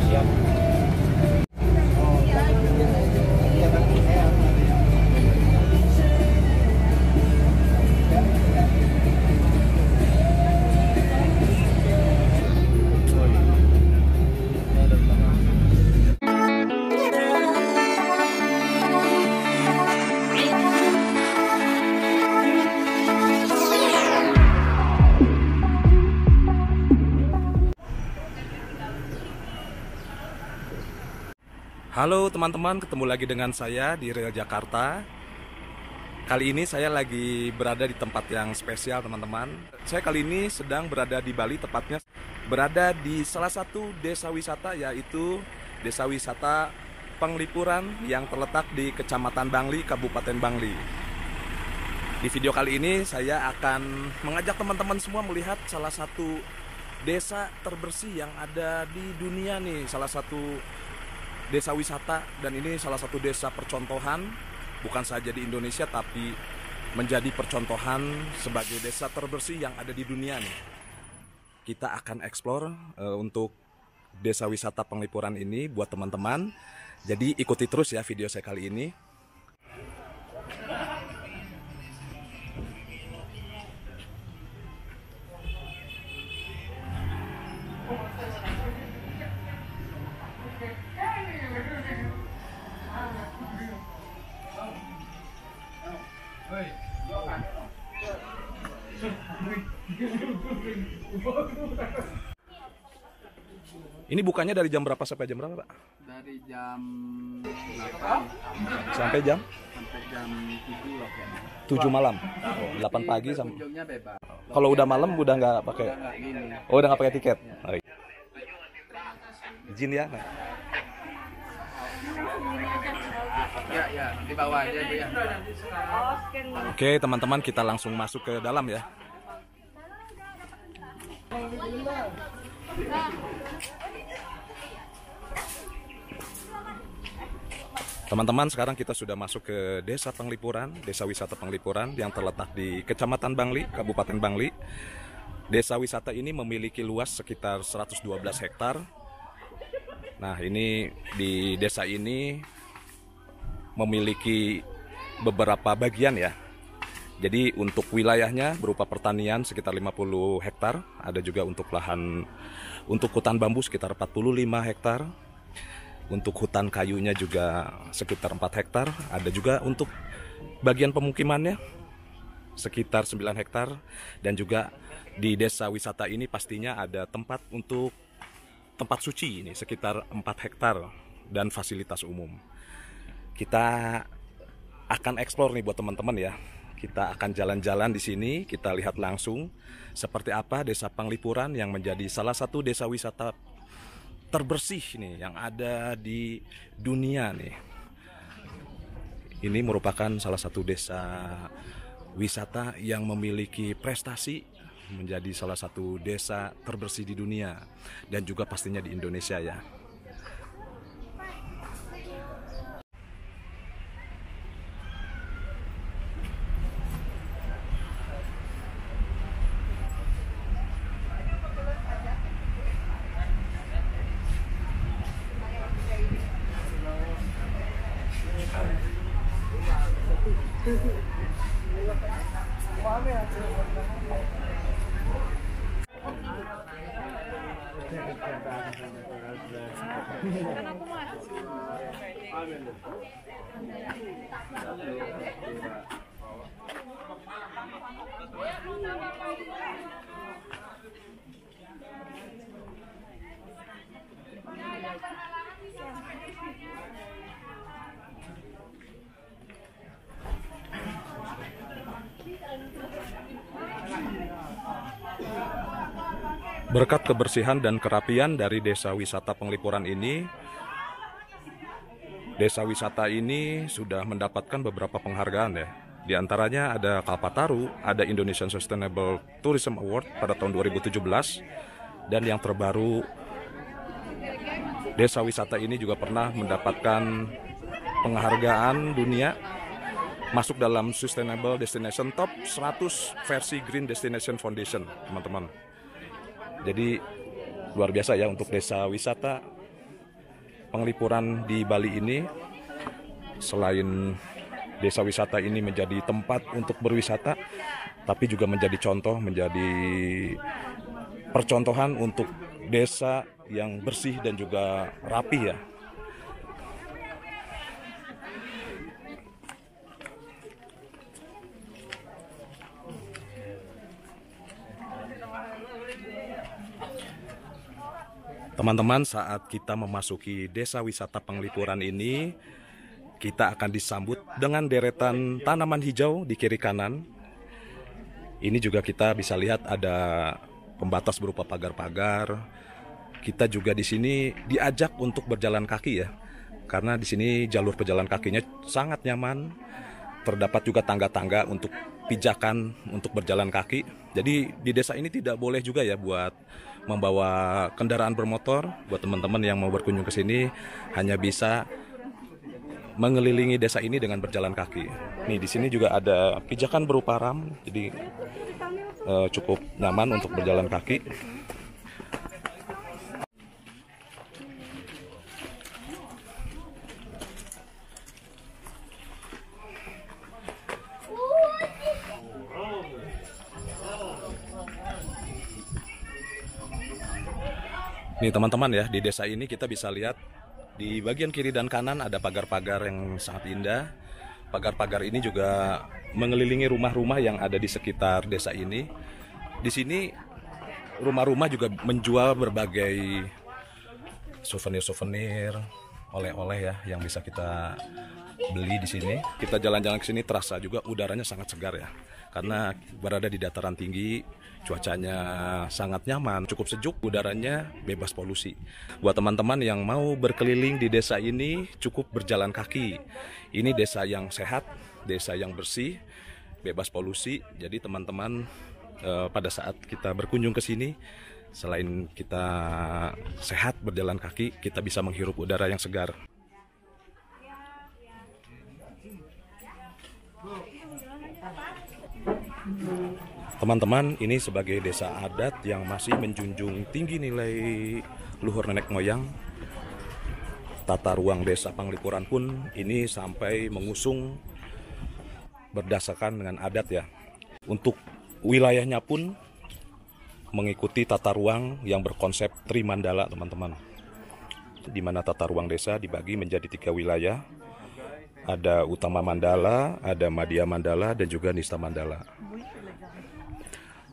siap. Halo teman-teman, ketemu lagi dengan saya di Real Jakarta. Kali ini saya lagi berada di tempat yang spesial teman-teman. Saya kali ini sedang berada di Bali, tepatnya berada di salah satu desa wisata, yaitu Desa Wisata Penglipuran yang terletak di Kecamatan Bangli, Kabupaten Bangli. Di video kali ini saya akan mengajak teman-teman semua melihat salah satu desa terbersih yang ada di dunia nih, salah satu desa wisata, dan ini salah satu desa percontohan bukan saja di Indonesia tapi menjadi percontohan sebagai desa terbersih yang ada di dunia nih. Kita akan eksplor untuk desa wisata Penglipuran ini buat teman-teman. Jadi ikuti terus ya video saya kali ini. Ini bukannya dari jam berapa sampai jam berapa, Pak? Dari jam 8 Sampai jam 7 lah kayaknya. 7 malam. Oh, 8 pagi sampai. Kunjungnya bebas. Kalau udah malam udah nggak pakai. Udah nggak gini. Oh, udah nggak pakai tiket. Oh, iya. Izin ya. Nah. Ya, di bawah aja Bu ya. Oke, teman-teman, kita langsung masuk ke dalam ya. Teman-teman, sekarang kita sudah masuk ke Desa Penglipuran, Desa Wisata Penglipuran yang terletak di Kecamatan Bangli, Kabupaten Bangli. Desa wisata ini memiliki luas sekitar 112 hektar. Nah, ini di desa ini memiliki beberapa bagian ya. Jadi untuk wilayahnya berupa pertanian sekitar 50 hektar, ada juga untuk lahan untuk hutan bambu sekitar 45 hektar. Untuk hutan kayunya juga sekitar 4 hektar, ada juga untuk bagian pemukimannya sekitar 9 hektar, dan juga di desa wisata ini pastinya ada tempat untuk tempat suci ini sekitar 4 hektar dan fasilitas umum. Kita akan eksplor nih buat teman-teman ya. Kita akan jalan-jalan di sini, kita lihat langsung seperti apa Desa Penglipuran yang menjadi salah satu desa wisata terbersih nih yang ada di dunia nih. Ini merupakan salah satu desa wisata yang memiliki prestasi menjadi salah satu desa terbersih di dunia dan juga pastinya di Indonesia ya. Berkat kebersihan dan kerapian dari Desa Wisata Penglipuran ini, desa wisata ini sudah mendapatkan beberapa penghargaan ya. Di antaranya ada Kalpataru, ada Indonesian Sustainable Tourism Award pada tahun 2017, dan yang terbaru desa wisata ini juga pernah mendapatkan penghargaan dunia masuk dalam Sustainable Destination Top 100 versi Green Destination Foundation, teman-teman. Jadi luar biasa ya untuk desa wisata Penglipuran di Bali ini, selain desa wisata ini menjadi tempat untuk berwisata, tapi juga menjadi contoh, menjadi percontohan untuk desa yang bersih dan juga rapi ya. Teman-teman, saat kita memasuki desa wisata Penglipuran ini, kita akan disambut dengan deretan tanaman hijau di kiri kanan. Ini juga kita bisa lihat ada pembatas berupa pagar-pagar. Kita juga di sini diajak untuk berjalan kaki ya, karena di sini jalur pejalan kakinya sangat nyaman. Terdapat juga tangga-tangga untuk pijakan untuk berjalan kaki. Jadi di desa ini tidak boleh juga ya buat membawa kendaraan bermotor. Buat teman-teman yang mau berkunjung ke sini hanya bisa mengelilingi desa ini dengan berjalan kaki. Nih di sini juga ada pijakan berupa ram, jadi cukup nyaman untuk berjalan kaki. Nih teman-teman ya, di desa ini kita bisa lihat di bagian kiri dan kanan ada pagar-pagar yang sangat indah. Pagar-pagar ini juga mengelilingi rumah-rumah yang ada di sekitar desa ini. Di sini rumah-rumah juga menjual berbagai souvenir-souvenir, oleh-oleh ya yang bisa kita beli di sini. Kita jalan-jalan ke sini terasa juga udaranya sangat segar ya. Karena berada di dataran tinggi, cuacanya sangat nyaman, cukup sejuk, udaranya bebas polusi. Buat teman-teman yang mau berkeliling di desa ini, cukup berjalan kaki. Ini desa yang sehat, desa yang bersih, bebas polusi. Jadi teman-teman pada saat kita berkunjung ke sini, selain kita sehat berjalan kaki, kita bisa menghirup udara yang segar. Teman-teman, ini sebagai desa adat yang masih menjunjung tinggi nilai luhur nenek moyang. Tata ruang desa Penglipuran pun ini sampai mengusung berdasarkan dengan adat ya. Untuk wilayahnya pun mengikuti tata ruang yang berkonsep Trimandala, teman-teman. Di mana tata ruang desa dibagi menjadi 3 wilayah. Ada Utama Mandala, ada Madya Mandala, dan juga Nista Mandala.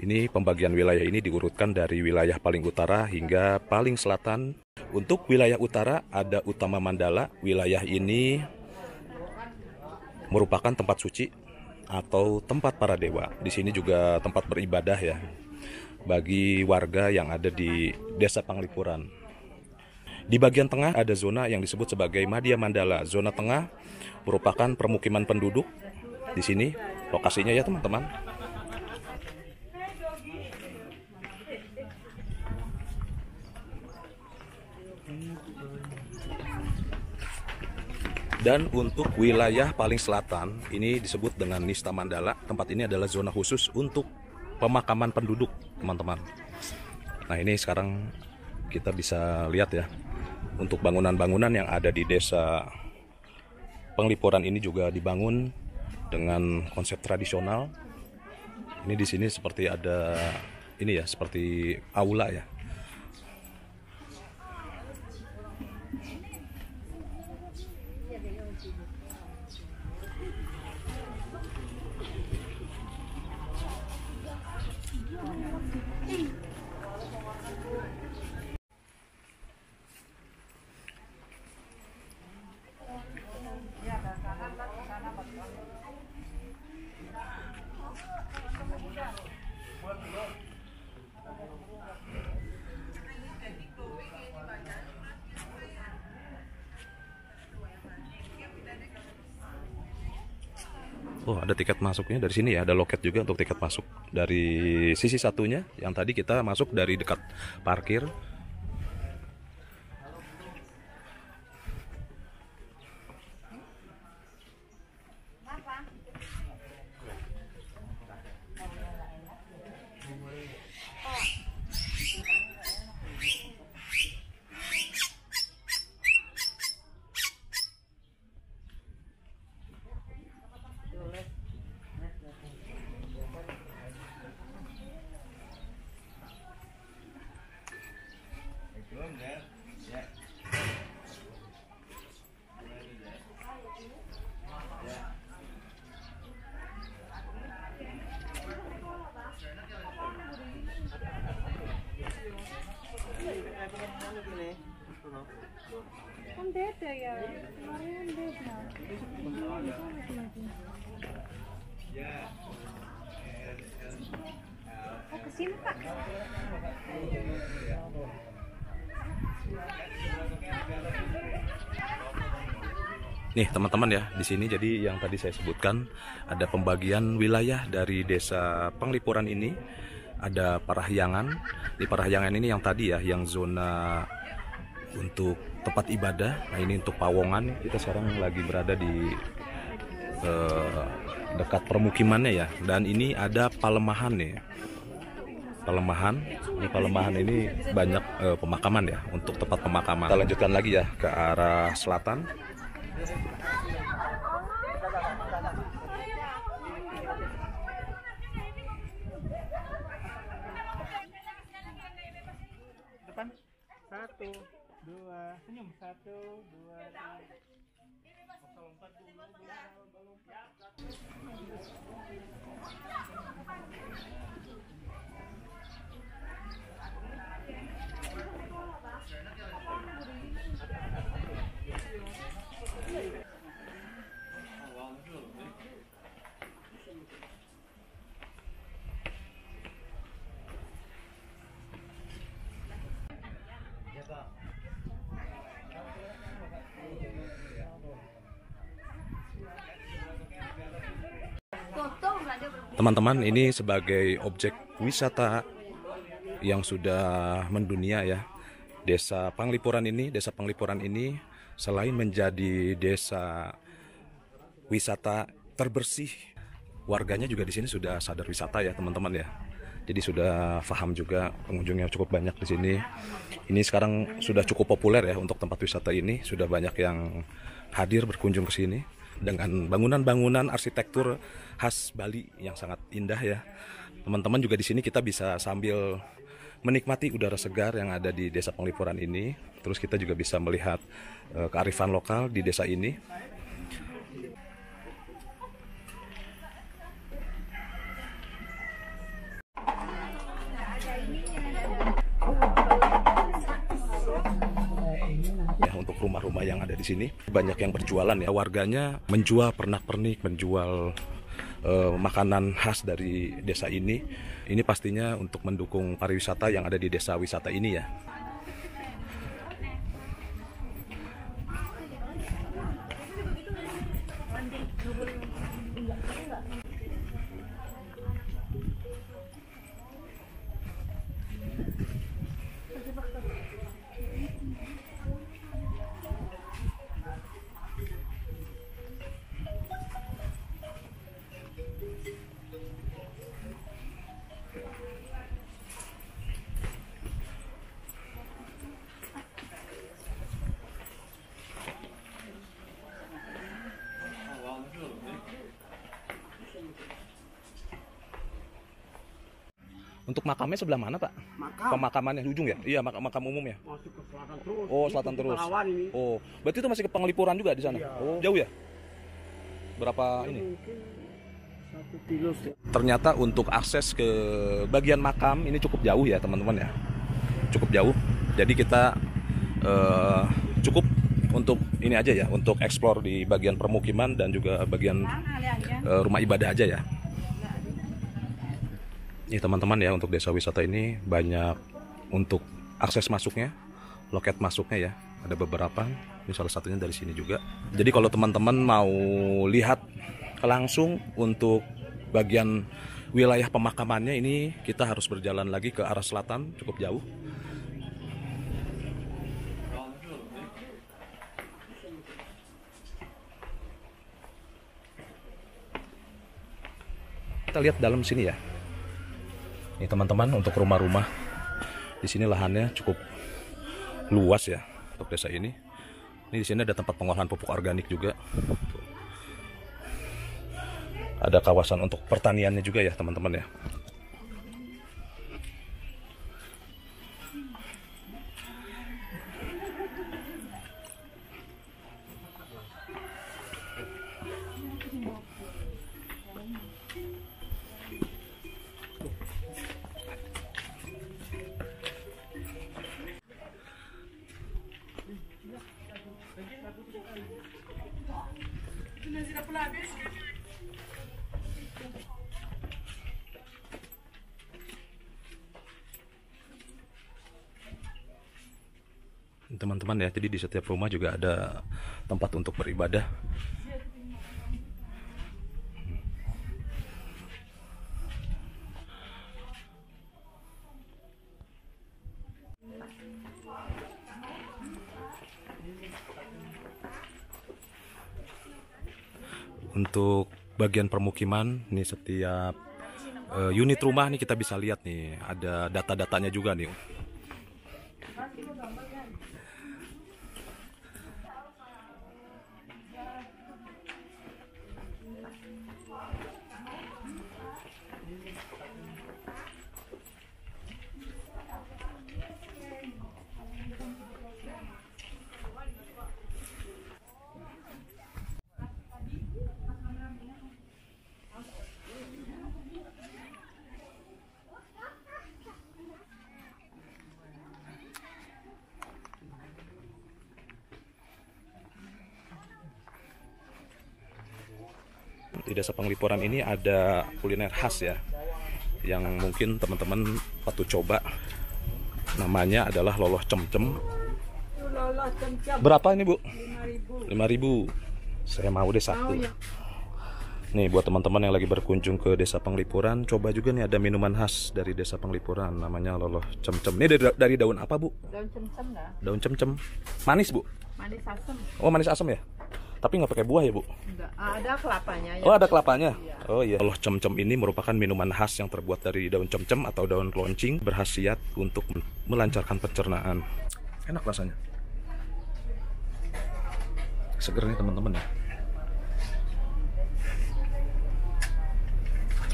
Ini pembagian wilayah ini diurutkan dari wilayah paling utara hingga paling selatan. Untuk wilayah utara ada Utama Mandala. Wilayah ini merupakan tempat suci atau tempat para dewa. Di sini juga tempat beribadah ya bagi warga yang ada di desa Penglipuran. Di bagian tengah ada zona yang disebut sebagai Madya Mandala. Zona tengah merupakan permukiman penduduk. Di sini lokasinya ya teman-teman. Dan untuk wilayah paling selatan ini disebut dengan Nista Mandala. Tempat ini adalah zona khusus untuk pemakaman penduduk, teman-teman. Nah, ini sekarang kita bisa lihat ya. Untuk bangunan-bangunan yang ada di desa Penglipuran ini juga dibangun dengan konsep tradisional. Ini di sini seperti ada ini ya, seperti aula ya. Oh, ada tiket masuknya dari sini ya, ada loket juga untuk tiket masuk. Dari sisi satunya, yang tadi kita masuk dari dekat parkir. Kan beda ya, kemarin beda. Oh, kesini Pak. Nih teman-teman ya, di sini jadi yang tadi saya sebutkan ada pembagian wilayah dari desa Penglipuran ini. Ada Parahyangan. Di Parahyangan ini yang tadi ya, yang zona untuk tempat ibadah. Nah ini untuk Pawongan. Kita sekarang lagi berada di dekat permukimannya ya. Dan ini ada Palemahan nih. Palemahan ini banyak pemakaman ya, untuk tempat pemakaman. Kita lanjutkan lagi ya ke arah selatan. Depan 1, 2, senyum 1, 2, 3. Teman-teman, ini sebagai objek wisata yang sudah mendunia ya. Desa Penglipuran ini selain menjadi desa wisata terbersih, warganya juga di sini sudah sadar wisata ya, teman-teman ya. Jadi sudah paham juga, pengunjungnya cukup banyak di sini. Ini sekarang sudah cukup populer ya untuk tempat wisata ini, sudah banyak yang hadir berkunjung ke sini dengan bangunan-bangunan arsitektur khas Bali yang sangat indah ya. Teman-teman juga di sini kita bisa sambil menikmati udara segar yang ada di Desa Penglipuran ini. Terus kita juga bisa melihat kearifan lokal di desa ini. Ya, untuk rumah-rumah yang ada di sini banyak yang berjualan ya. Warganya menjual pernak-pernik, menjual makanan khas dari desa ini. Ini pastinya untuk mendukung pariwisata yang ada di desa wisata ini ya. Untuk makamnya sebelah mana, Pak? Makam Pemakamannya di ujung ya? Iya, makam umumnya. masuk ke selatan terus. Oh, selatan terus. Perawan ini. Oh, berarti itu masih ke Penglipuran juga di sana? Iya. Oh, jauh ya? Berapa ini? Mungkin 1 kilo sih. Ternyata untuk akses ke bagian makam ini cukup jauh ya, teman-teman ya. Cukup jauh. Jadi kita cukup untuk ini aja ya, untuk eksplor di bagian permukiman dan juga bagian rumah ibadah aja ya. Ini teman-teman ya, untuk desa wisata ini banyak untuk akses masuknya, loket masuknya ya. Ada beberapa, ini salah satunya dari sini juga. Jadi kalau teman-teman mau lihat langsung untuk bagian wilayah pemakamannya ini, kita harus berjalan lagi ke arah selatan, cukup jauh. Kita lihat dalam sini ya. Ini teman-teman, untuk rumah-rumah di sini lahannya cukup luas ya untuk desa ini. Ini di sini ada tempat pengolahan pupuk organik juga. Ada kawasan untuk pertaniannya juga ya, teman-teman ya. Teman-teman ya, jadi di setiap rumah juga ada tempat untuk beribadah. Untuk bagian permukiman nih, setiap unit rumah nih kita bisa lihat nih ada data-datanya juga nih. Di Desa Penglipuran ini ada kuliner khas ya, yang mungkin teman-teman patut coba. Namanya adalah loloh cemcem. Berapa ini, Bu? 5.000. Saya mau deh satu. Nih buat teman-teman yang lagi berkunjung ke Desa Penglipuran, coba juga nih ada minuman khas dari Desa Penglipuran, namanya loloh cemcem. Ini dari daun apa, Bu? Daun cemcem nggak? Daun cemcem. Manis, Bu? Manis asam. Oh, manis asam ya? Tapi nggak pakai buah ya, Bu? Enggak, ada kelapanya ya. Oh, ada kelapanya? Iya. Oh iya. Loloh cemcem ini merupakan minuman khas yang terbuat dari daun cemcem atau daun keloncing, berkhasiat untuk melancarkan pencernaan. Enak rasanya. Seger nih teman-teman ya.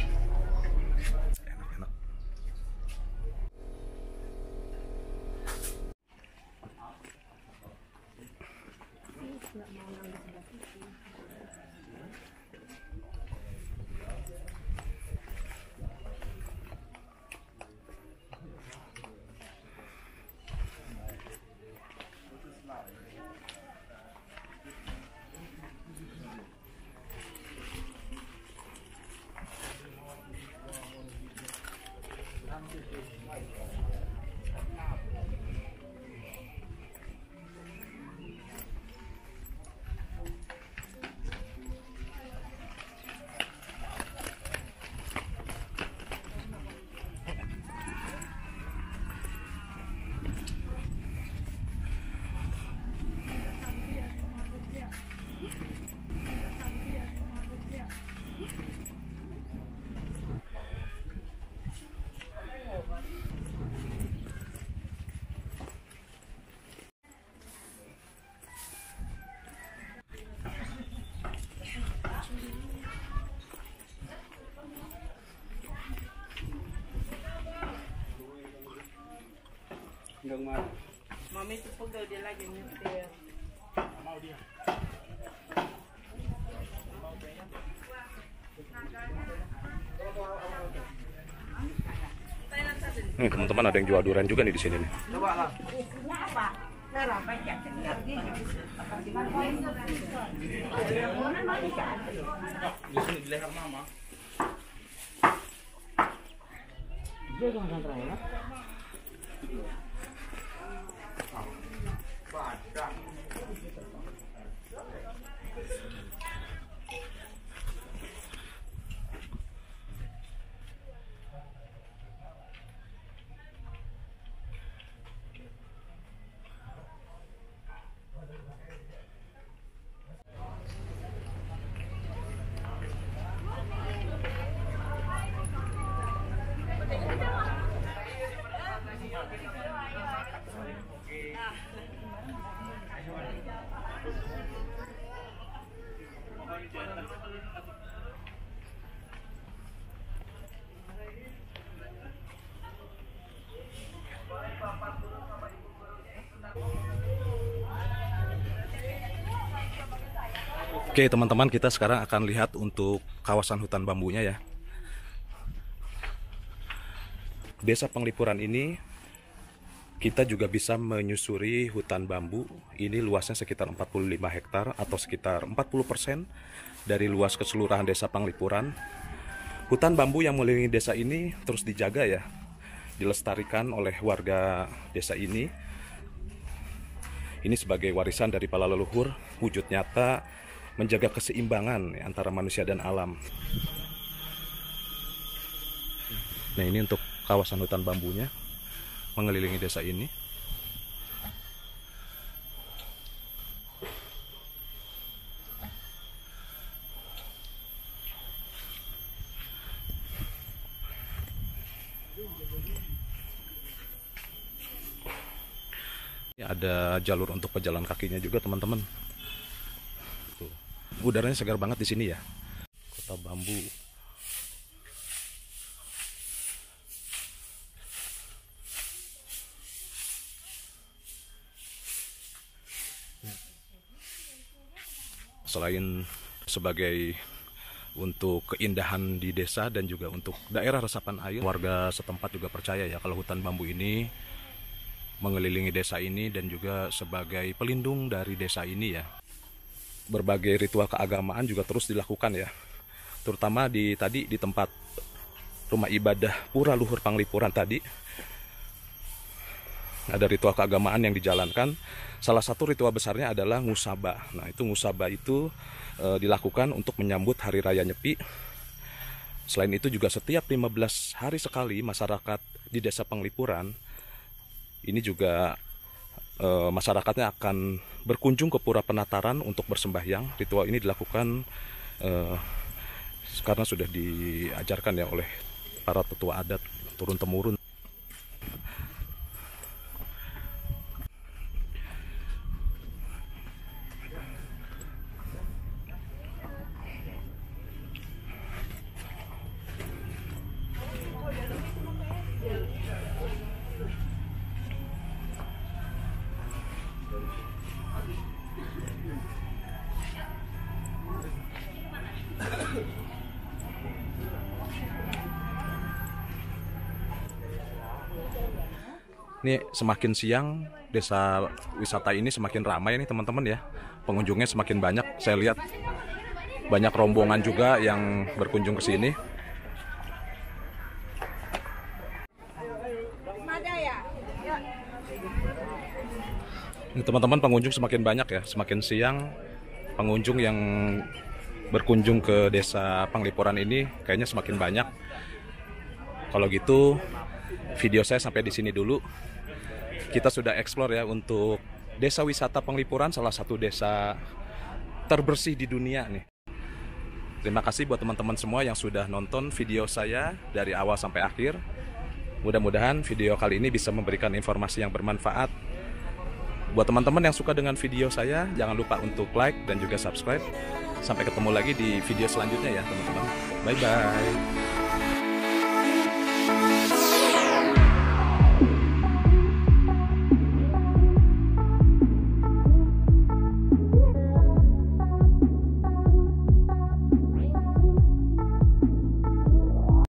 Enak-enak. Mami itu pegel dia lagi nyetir. Mau dia. Nih teman-teman, ada yang jual durian juga nih di sini nih. Coba lah. Di sini di leher mama. Dia cuma santai ya. Oke teman-teman, kita sekarang akan lihat untuk kawasan hutan bambunya ya. Desa Penglipuran ini Kita juga bisa menyusuri hutan bambu. Ini luasnya sekitar 45 hektar atau sekitar 40% dari luas keseluruhan desa Panglipuran. Hutan bambu yang mengelilingi desa ini terus dijaga ya, dilestarikan oleh warga desa ini. Ini sebagai warisan dari para leluhur, wujud nyata menjaga keseimbangan antara manusia dan alam. Nah, ini untuk kawasan hutan bambunya mengelilingi desa ini. Ada jalur untuk pejalan kakinya juga, teman-teman. Tuh. Udaranya segar banget di sini ya. Kota bambu. Selain sebagai untuk keindahan di desa dan juga untuk daerah resapan air, warga setempat juga percaya ya kalau hutan bambu ini mengelilingi desa ini dan juga sebagai pelindung dari desa ini ya. Berbagai ritual keagamaan juga terus dilakukan ya, terutama di tempat rumah ibadah Pura Luhur Panglipuran tadi. Ada ritual keagamaan yang dijalankan. Salah satu ritual besarnya adalah ngusaba. Nah, itu ngusaba itu dilakukan untuk menyambut Hari Raya Nyepi. Selain itu juga setiap 15 hari sekali masyarakat di desa Panglipuran ini juga masyarakatnya akan berkunjung ke Pura Penataran untuk bersembahyang. Ritual ini dilakukan karena sudah diajarkan ya oleh para tetua adat turun-temurun. Ini semakin siang desa wisata ini semakin ramai nih teman-teman ya. Pengunjungnya semakin banyak. Saya lihat banyak rombongan juga yang berkunjung ke sini. Ini teman-teman, pengunjung semakin banyak ya. Semakin siang pengunjung yang berkunjung ke desa Panglipuran ini kayaknya semakin banyak. Kalau gitu video saya sampai di sini dulu. Kita sudah explore ya untuk desa wisata Panglipuran, salah satu desa terbersih di dunia nih. Terima kasih buat teman-teman semua yang sudah nonton video saya dari awal sampai akhir. Mudah-mudahan video kali ini bisa memberikan informasi yang bermanfaat. Buat teman-teman yang suka dengan video saya, jangan lupa untuk like dan juga subscribe. Sampai ketemu lagi di video selanjutnya ya teman-teman. Bye-bye.